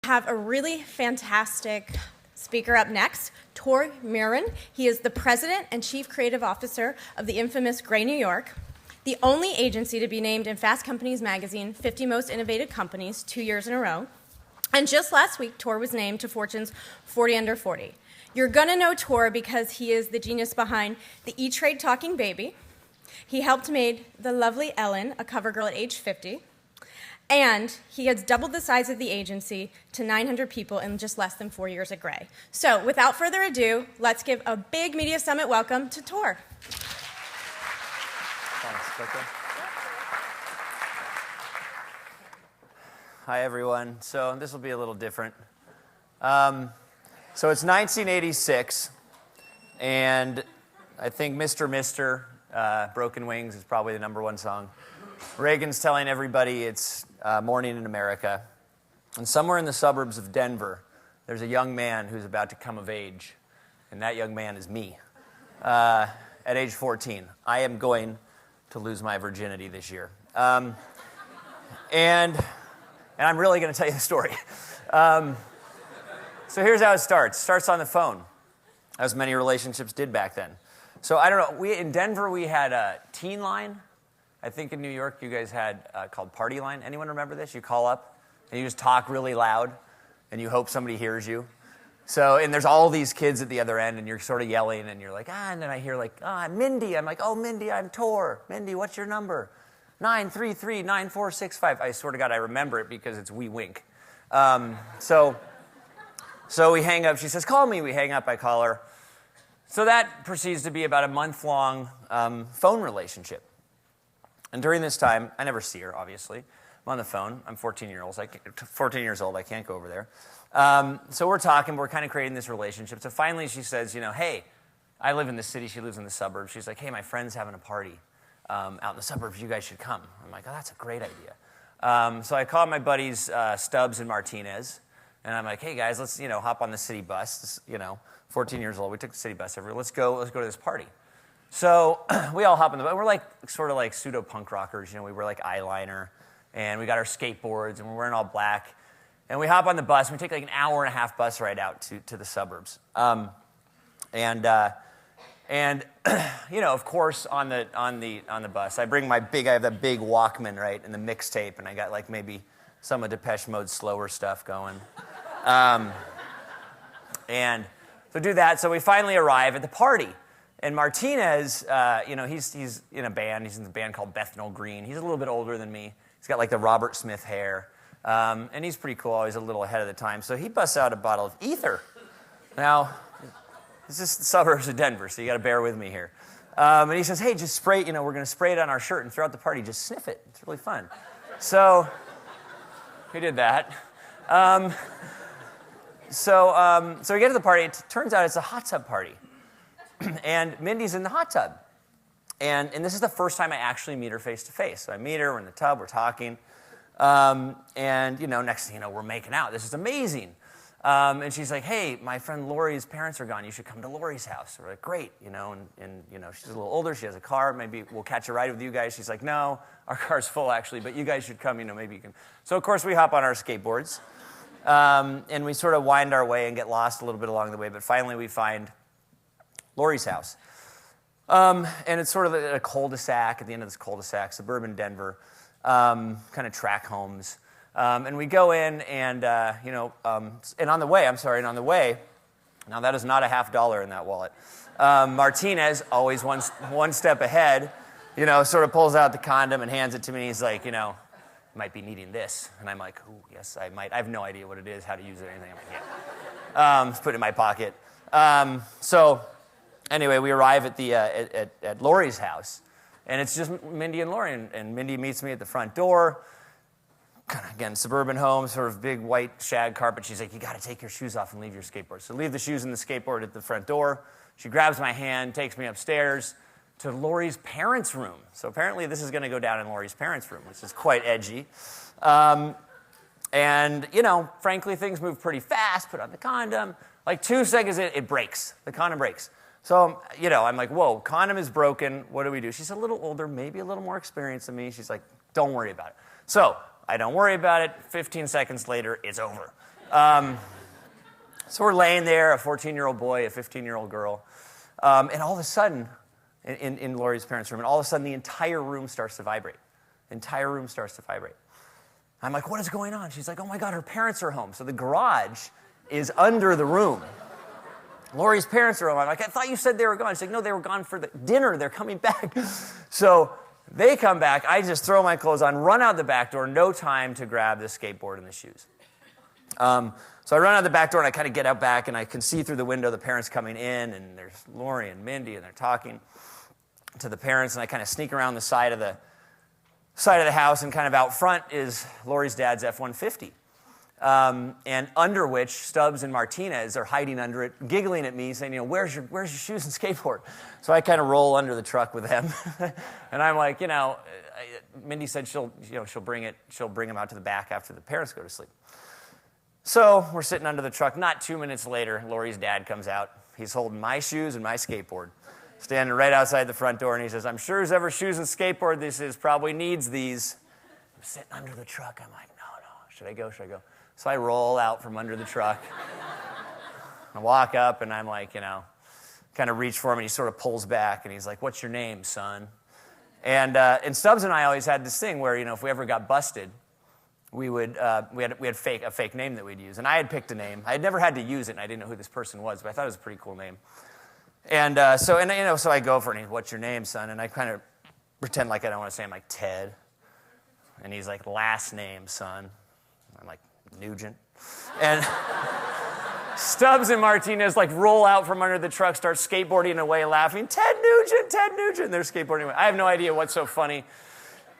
Have a really fantastic speaker up next, Tor Murin. He is the president and chief creative officer of the infamous Gray New York, the only agency to be named in Fast Company's magazine 50 Most Innovative Companies 2 years in a row. And just last week, Tor was named to Fortune's 40 Under 40. You're going to know Tor because he is the genius behind the E-Trade Talking Baby. He helped make the lovely Ellen a cover girl at age 50. And he has doubled the size of the agency to 900 people in just less than 4 years at Gray. So without further ado, let's give a big Media Summit welcome to Tor. Thanks, Coco. Hi, everyone. So this will be a little different. So it's 1986, and I think Mr. Broken Wings is probably the #1 song. Reagan's telling everybody it's morning in America. And somewhere in the suburbs of Denver, there's a young man who's about to come of age. And that young man is me. At age 14, I am going to lose my virginity this year. And I'm really going to tell you the story. So here's how it starts. It starts on the phone, as many relationships did back then. So I don't know. In Denver, we had a teen line. I think in New York, you guys had called Party Line. Anyone remember this? You call up, and you just talk really loud, and you hope somebody hears you. So, and there's all these kids at the other end, and you're sort of yelling, and you're like, and then I hear like, Mindy. I'm like, oh, Mindy, I'm Tor. Mindy, what's your number? 933-9465. I swear to God, I remember it because it's we wink. So we hang up. She says, call me. We hang up. I call her. So that proceeds to be about a month-long phone relationship. And during this time, I never see her, obviously. I'm on the phone. I'm 14 years old. I can't go over there. So we're talking. We're kind of creating this relationship. So finally she says, hey, I live in the city. She lives in the suburbs. She's like, hey, my friend's having a party out in the suburbs. You guys should come. I'm like, oh, that's a great idea. So I call my buddies Stubbs and Martinez. And I'm like, hey, guys, let's hop on the city bus. 14 years old. We took the city bus everywhere. Let's go to this party. So we all hop on the bus. We're sort of like pseudo-punk rockers. We wear like eyeliner. And we got our skateboards. And we're wearing all black. And we hop on the bus. And we take like an hour-and-a-half bus ride out to the suburbs. Of course, on the bus, I have that big Walkman, right, and the mixtape. And I got like maybe some of Depeche Mode's slower stuff going. And so do that. So we finally arrive at the party. And Martinez, he's in a band. He's in the band called Bethnal Green. He's a little bit older than me. He's got like the Robert Smith hair. And he's pretty cool. Always a little ahead of the time. So he busts out a bottle of ether. Now, this is the suburbs of Denver, so you got to bear with me here. And he says, hey, just spray it. We're going to spray it on our shirt and throughout the party, just sniff it. It's really fun. So he did that. So we get to the party. It turns out it's a hot tub party. And Mindy's in the hot tub. And this is the first time I actually meet her face to face. So I meet her, we're in the tub, we're talking. Next thing you know, we're making out. This is amazing. And she's like, hey, my friend Lori's parents are gone. You should come to Lori's house. We're like, great. She's a little older. She has a car. Maybe we'll catch a ride with you guys. She's like, no, our car's full, actually, but you guys should come. Maybe you can. So, of course, we hop on our skateboards. And we sort of wind our way and get lost a little bit along the way. But finally, we find Lori's house. And it's sort of a cul-de-sac, at the end of this cul-de-sac, suburban Denver, kind of track homes. And we go in and on the way, now that is not a $50 in that wallet. Martinez, always one step ahead, sort of pulls out the condom and hands it to me. And he's like, might be needing this. And I'm like, ooh, yes, I might. I have no idea what it is, how to use it, or anything. I'm like, yeah. Just put it in my pocket. So anyway, we arrive at Lori's house. And it's just Mindy and Lori. And Mindy meets me at the front door. Kind of, again, suburban home, sort of big white shag carpet. She's like, you got to take your shoes off and leave your skateboard. So leave the shoes and the skateboard at the front door. She grabs my hand, takes me upstairs to Lori's parents' room. So apparently this is going to go down in Lori's parents' room, which is quite edgy. Frankly, things move pretty fast. Put on the condom. Like 2 seconds in, it breaks. The condom breaks. So, I'm like, whoa, condom is broken. What do we do? She's a little older, maybe a little more experienced than me. She's like, don't worry about it. So I don't worry about it. 15 seconds later, it's over. So we're laying there, a 14-year-old boy, a 15-year-old girl, and all of a sudden, in Lori's parents' room, and all of a sudden the entire room starts to vibrate. The entire room starts to vibrate. I'm like, what is going on? She's like, oh my God, her parents are home. So the garage is under the room. Lori's parents are home. I'm like, I thought you said they were gone. She's like, no, they were gone for the dinner. They're coming back. So they come back. I just throw my clothes on, run out the back door, no time to grab the skateboard and the shoes. So I run out the back door and I kind of get out back and I can see through the window the parents coming in, and there's Lori and Mindy and they're talking to the parents, and I kind of sneak around the side of the house, and kind of out front is Lori's dad's F-150. And under which Stubbs and Martinez are hiding under it, giggling at me, saying, where's your shoes and skateboard? So I kind of roll under the truck with them. And I'm like, Mindy said she'll bring them out to the back after the parents go to sleep. So we're sitting under the truck. Not 2 minutes later, Lori's dad comes out. He's holding my shoes and my skateboard, standing right outside the front door, and he says, I'm sure whoever shoes and skateboard this is probably needs these. I'm sitting under the truck. I'm like, no, should I go? So I roll out from under the truck. I walk up, and I'm like, kind of reach for him, and he sort of pulls back, and he's like, what's your name, son? And Stubbs and I always had this thing where, if we ever got busted, we had a fake name that we'd use. And I had picked a name. I had never had to use it, and I didn't know who this person was, but I thought it was a pretty cool name. And so I go for it, and he's, what's your name, son? And I kind of pretend like I don't want to say, I'm like, Ted. And he's like, last name, son. I'm like, Nugent. And Stubbs and Martinez roll out from under the truck, start skateboarding away, laughing, Ted Nugent. They're skateboarding away. I have no idea what's so funny.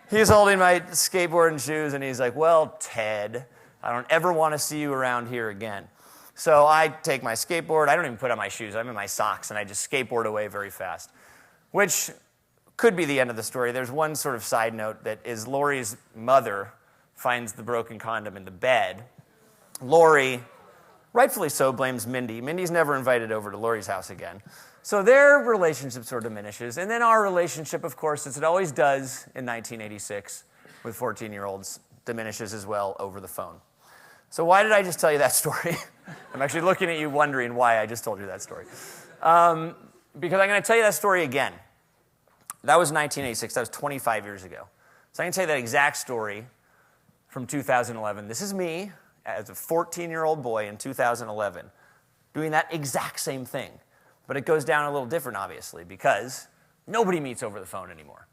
He's holding my skateboard and shoes, and he's like, well, Ted, I don't ever want to see you around here again. So I take my skateboard. I don't even put on my shoes. I'm in my socks, and I just skateboard away very fast, which could be the end of the story. There's one sort of side note that is Lori's mother finds the broken condom in the bed. Lori, rightfully so, blames Mindy. Mindy's never invited over to Lori's house again. So their relationship sort of diminishes. And then our relationship, of course, as it always does in 1986 with 14-year-olds, diminishes as well over the phone. So why did I just tell you that story? I'm actually looking at you wondering why I just told you that story. Because I'm going to tell you that story again. That was 1986. That was 25 years ago. So I can tell you that exact story from 2011. This is me as a 14-year-old boy in 2011 doing that exact same thing. But it goes down a little different, obviously, because nobody meets over the phone anymore.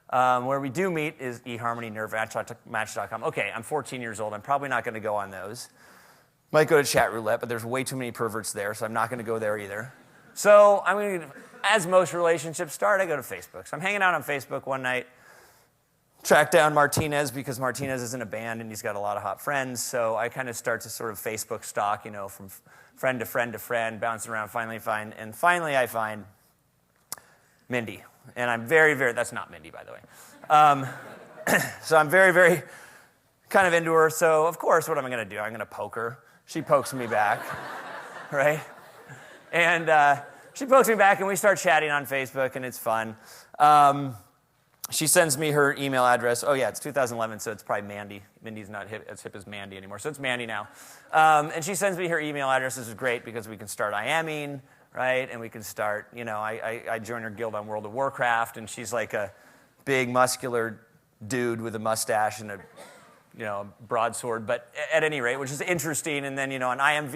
Where we do meet is eHarmony, Nerve, Match.com. Okay, I'm 14 years old. I'm probably not going to go on those. Might go to Chat Roulette, but there's way too many perverts there, so I'm not going to go there either. So I'm going to, as most relationships start, I go to Facebook. So I'm hanging out on Facebook one night, track down Martinez because Martinez is in a band and he's got a lot of hot friends. So I kind of start to sort of Facebook stalk, from friend to friend to friend, bouncing around, finally I find Mindy. And I'm very, very, that's not Mindy, by the way. So I'm very, very kind of into her. So, of course, what am I going to do? I'm going to poke her. She pokes me back, right? And she pokes me back, and we start chatting on Facebook, and it's fun. She sends me her email address. Oh, yeah, it's 2011, so it's probably Mandy. Mindy's not as hip as Mandy anymore, so it's Mandy now. And she sends me her email address. This is great because we can start IMing, right? And we can start, I joined her guild on World of Warcraft, and she's like a big, muscular dude with a mustache and a broadsword. But at any rate, which is interesting. And then, on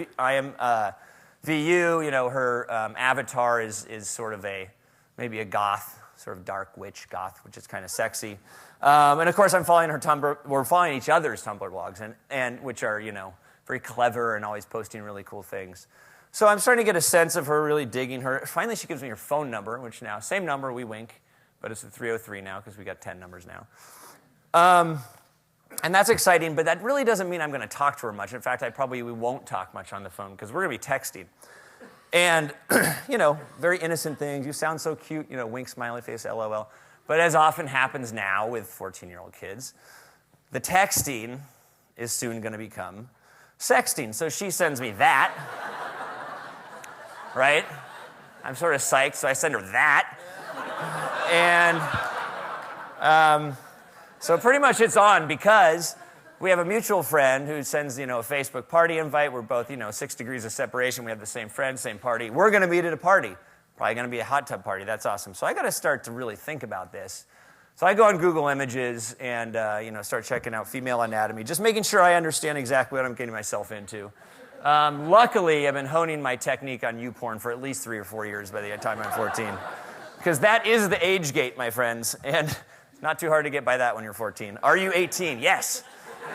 VU, her avatar is sort of maybe a goth, sort of dark witch goth, which is kind of sexy. And of course, I'm following her Tumblr. We're following each other's Tumblr blogs, and which are, very clever and always posting really cool things. So I'm starting to get a sense of her, really digging her. Finally, she gives me her phone number, which now, same number, we wink, but it's a 303 now because we got 10 numbers now. And that's exciting, but that really doesn't mean I'm going to talk to her much. In fact, we won't talk much on the phone because we're going to be texting. And, very innocent things. You sound so cute, wink, smiley face, LOL. But as often happens now with 14-year-old kids, the texting is soon going to become sexting. So she sends me that, right? I'm sort of psyched, so I send her that. And so pretty much it's on because we have a mutual friend who sends, a Facebook party invite. We're both, 6 degrees of separation. We have the same friend, same party. We're going to meet at a party. Probably going to be a hot tub party. That's awesome. So I got to start to really think about this. So I go on Google Images and, start checking out female anatomy, just making sure I understand exactly what I'm getting myself into. Luckily, I've been honing my technique on YouPorn for at least 3 or 4 years by the time I'm 14. Because that is the age gate, my friends. And it's not too hard to get by that when you're 14. Are you 18? Yes.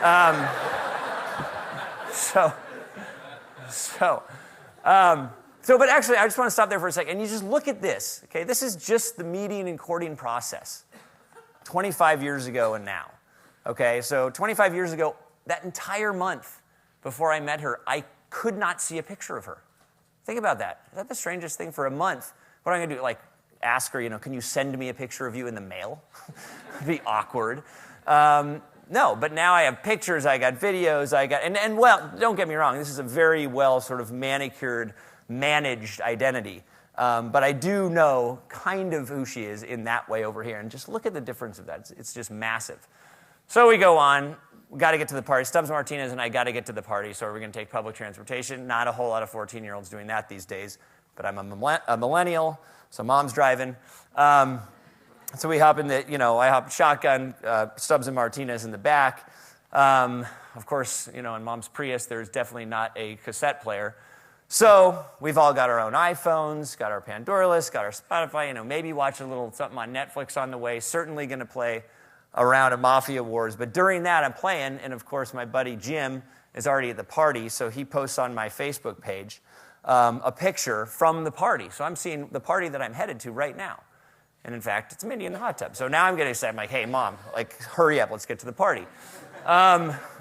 But actually, I just want to stop there for a second. And you just look at this, okay? This is just the meeting and courting process. 25 years ago and now, okay? So 25 years ago, that entire month before I met her, I could not see a picture of her. Think about that. Is that the strangest thing for a month? What am I going to do, like ask her, can you send me a picture of you in the mail? It'd be awkward. No, but now I have pictures, I got videos, and well, don't get me wrong, this is a very well sort of manicured, managed identity. But I do know kind of who she is in that way over here. And just look at the difference of that. It's just massive. So we go on. We got to get to the party. Stubbs Martinez and I got to get to the party. So we're going to take public transportation. Not a whole lot of 14-year-olds doing that these days. But I'm a millennial, so mom's driving. So we hop in I hop shotgun, Stubbs and Martinez in the back. Of course, in mom's Prius, there's definitely not a cassette player. So we've all got our own iPhones, got our Pandora list, got our Spotify, maybe watch a little something on Netflix on the way. Certainly going to play a round of Mafia Wars. But during that, I'm playing, and of course, my buddy Jim is already at the party, so he posts on my Facebook page a picture from the party. So I'm seeing the party that I'm headed to right now. And in fact, it's Mindy in the hot tub. So now I'm getting excited. I'm like, hey, Mom, hurry up, let's get to the party.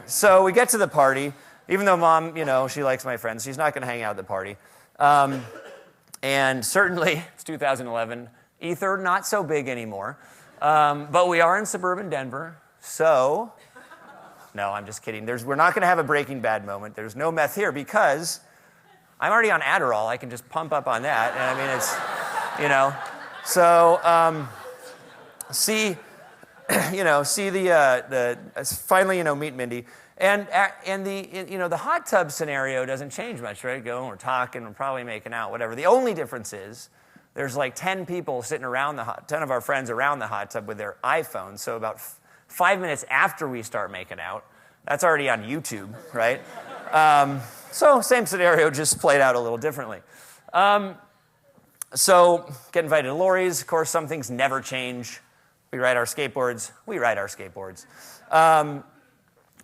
So we get to the party. Even though Mom, she likes my friends, she's not going to hang out at the party. And certainly, it's 2011. Ether, not so big anymore. But we are in suburban Denver, so... No, I'm just kidding. We're not going to have a Breaking Bad moment. There's no meth here because I'm already on Adderall. I can just pump up on that. And I mean, it's, So, finally, meet Mindy. And the hot tub scenario doesn't change much, right? We're talking, we're probably making out, whatever. The only difference is there's like 10 people sitting around 10 of our friends around the hot tub with their iPhones. So about 5 minutes after we start making out, that's already on YouTube, right? So same scenario, just played out a little differently. So get invited to Lori's. Of course, some things never change. We ride our skateboards.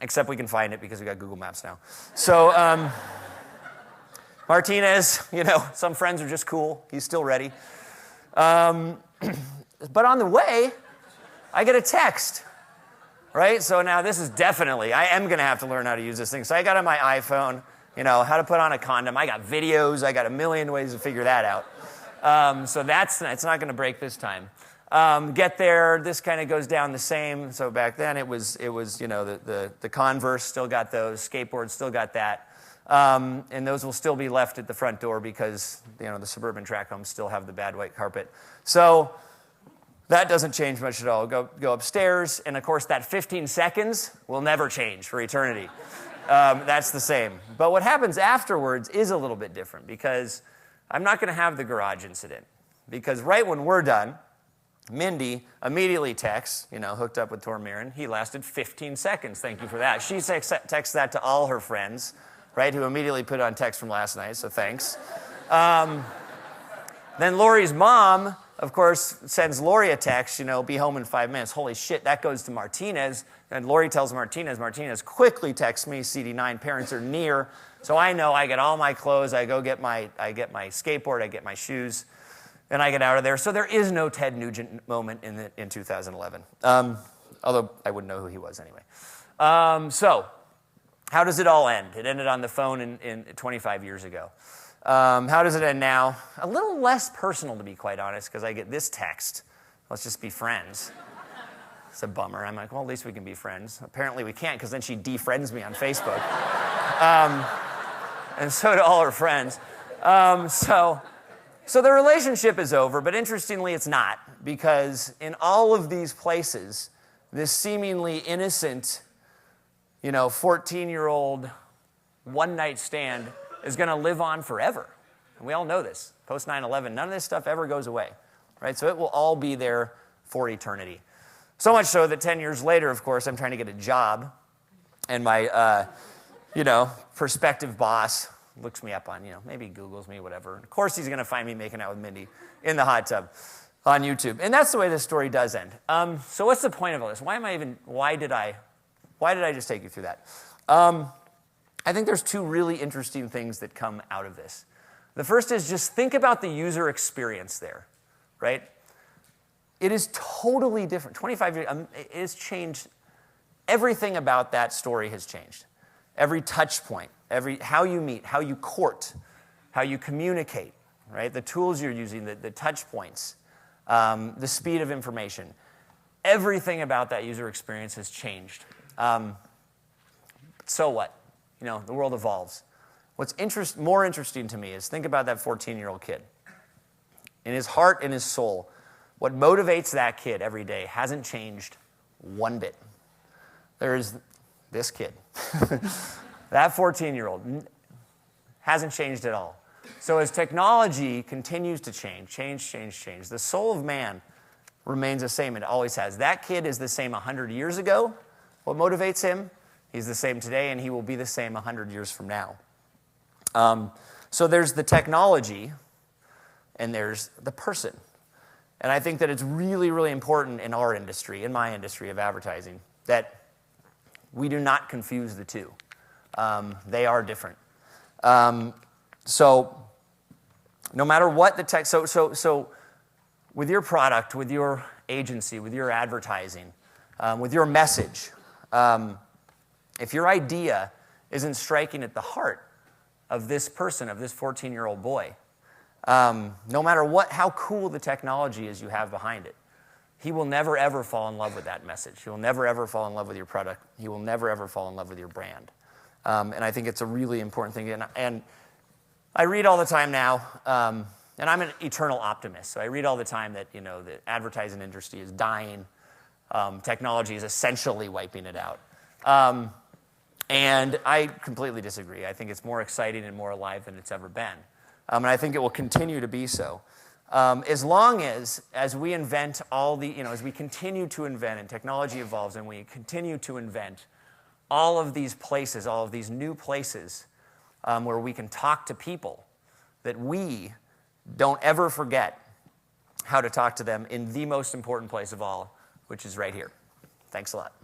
Except we can find it because we got Google Maps now. So Martinez, some friends are just cool. He's still ready. But on the way, I get a text, right? So now this is definitely, I am going to have to learn how to use this thing. So I got on my iPhone, how to put on a condom. I got videos. I got a million ways to figure that out. So it's not going to break this time. Get there, this kind of goes down the same. So back then it was the Converse, still got those, skateboards, still got that. And those will still be left at the front door because, the suburban track homes still have the bad white carpet. So that doesn't change much at all. Go upstairs, and of course that 15 seconds will never change for eternity. That's the same. But what happens afterwards is a little bit different because I'm not going to have the garage incident. Because right when we're done, Mindy immediately texts, hooked up with Tor Mirren. He lasted 15 seconds. Thank you for that. She texts that to all her friends, right, who immediately put on text from last night, so thanks. Then Lori's mom, of course, sends Lori a text, be home in 5 minutes. Holy shit, that goes to Martinez. And Lori tells Martinez quickly texts me, CD9, parents are near. So I know I get all my clothes, I get my skateboard, I get my shoes. And I get out of there. So there is no Ted Nugent moment in 2011. Although I wouldn't know who he was anyway. So how does it all end? It ended on the phone in 25 years ago. How does it end now? A little less personal, to be quite honest, because I get this text. Let's just be friends. It's a bummer. I'm like, well, at least we can be friends. Apparently we can't, because then she defriends me on Facebook. And so do all her friends. So the relationship is over, but interestingly, it's not, because in all of these places, this seemingly innocent 14-year-old one-night stand is going to live on forever. And we all know this. Post 9/11, none of this stuff ever goes away, right? So it will all be there for eternity. So much so that 10 years later, of course, I'm trying to get a job, and my, prospective boss looks me up on, maybe Googles me, whatever. Of course, he's going to find me making out with Mindy in the hot tub on YouTube. And that's the way this story does end. So what's the point of all this? Why did I just take you through that? I think there's two really interesting things that come out of this. The first is just think about the user experience there, right? It is totally different. 25 years, it has changed. Everything about that story has changed. Every touch point, how you meet, how you court, how you communicate, right? The tools you're using, the touch points, the speed of information. Everything about that user experience has changed. So what? The world evolves. What's more interesting to me is think about that 14-year-old kid. In his heart and his soul, what motivates that kid every day hasn't changed one bit. There's this kid. That 14-year-old hasn't changed at all. So as technology continues to change, the soul of man remains the same. It always has. That kid is the same 100 years ago. What motivates him? He's the same today, and he will be the same 100 years from now. So there's the technology, and there's the person. And I think that it's really, really important in our industry, in my industry of advertising, that we do not confuse the two. They are different. So no matter what the tech, so with your product, with your agency, with your advertising, with your message, if your idea isn't striking at the heart of this person, of this 14-year-old boy, no matter how cool the technology is you have behind it, he will never, ever fall in love with that message. He will never, ever fall in love with your product. He will never, ever fall in love with your brand. And I think it's a really important thing. And I read all the time now, and I'm an eternal optimist, so I read all the time that the advertising industry is dying. Technology is essentially wiping it out. And I completely disagree. I think it's more exciting and more alive than it's ever been. And I think it will continue to be so. As long as we invent as we continue to invent and technology evolves and we continue to invent all of these places, all of these new places where we can talk to people, that we don't ever forget how to talk to them in the most important place of all, which is right here. Thanks a lot.